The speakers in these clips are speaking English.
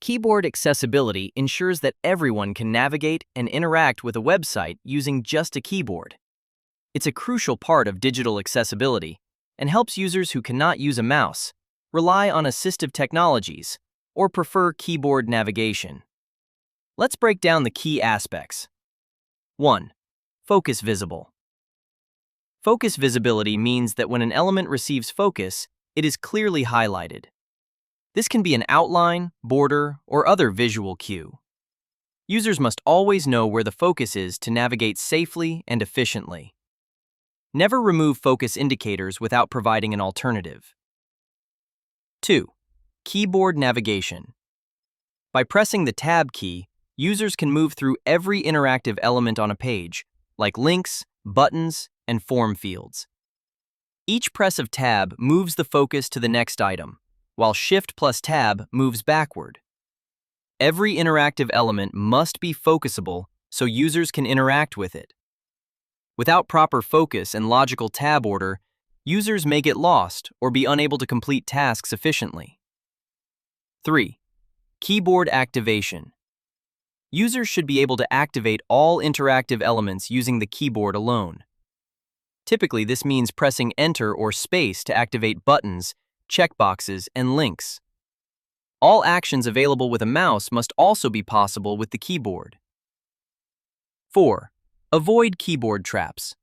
Keyboard accessibility ensures that everyone can navigate and interact with a website using just a keyboard. It's a crucial part of digital accessibility and helps users who cannot use a mouse, rely on assistive technologies, or prefer keyboard navigation. Let's break down the key aspects. 1. Focus visible. Focus visibility means that when an element receives focus, it is clearly highlighted. This can be an outline, border, or other visual cue. Users must always know where the focus is to navigate safely and efficiently. Never remove focus indicators without providing an alternative. 2. Keyboard navigation. By pressing the Tab key, users can move through every interactive element on a page, like links, buttons, and form fields. Each press of Tab moves the focus to the next item, while Shift plus Tab moves backward. Every interactive element must be focusable so users can interact with it. Without proper focus and logical tab order, users may get lost or be unable to complete tasks efficiently. 3. Keyboard activation. Users should be able to activate all interactive elements using the keyboard alone. Typically, this means pressing Enter or Space to activate buttons, checkboxes, and links. All actions available with a mouse must also be possible with the keyboard. 4. Avoid keyboard traps.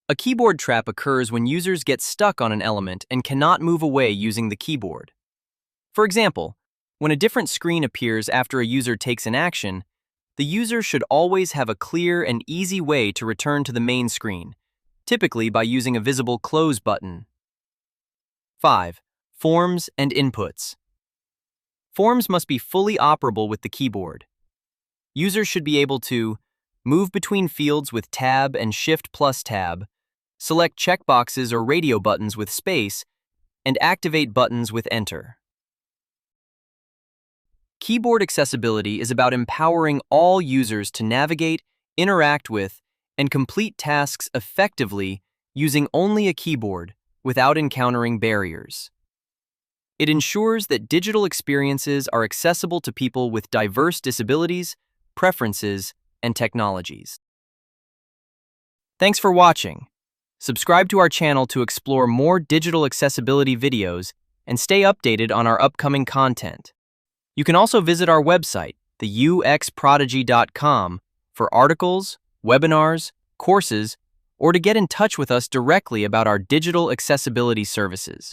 A keyboard trap occurs when users get stuck on an element and cannot move away using the keyboard. For example, when a different screen appears after a user takes an action, the user should always have a clear and easy way to return to the main screen, typically by using a visible close button. 5. Forms and inputs. Forms must be fully operable with the keyboard. Users should be able to move between fields with Tab and Shift plus Tab, select checkboxes or radio buttons with Space, and activate buttons with Enter. Keyboard accessibility is about empowering all users to navigate, interact with, and complete tasks effectively using only a keyboard without encountering barriers. It ensures that digital experiences are accessible to people with diverse disabilities, preferences, and technologies. Thanks for watching. Subscribe to our channel to explore more digital accessibility videos and stay updated on our upcoming content. You can also visit our website, theuxprodigy.com, for articles, webinars, courses, or to get in touch with us directly about our digital accessibility services.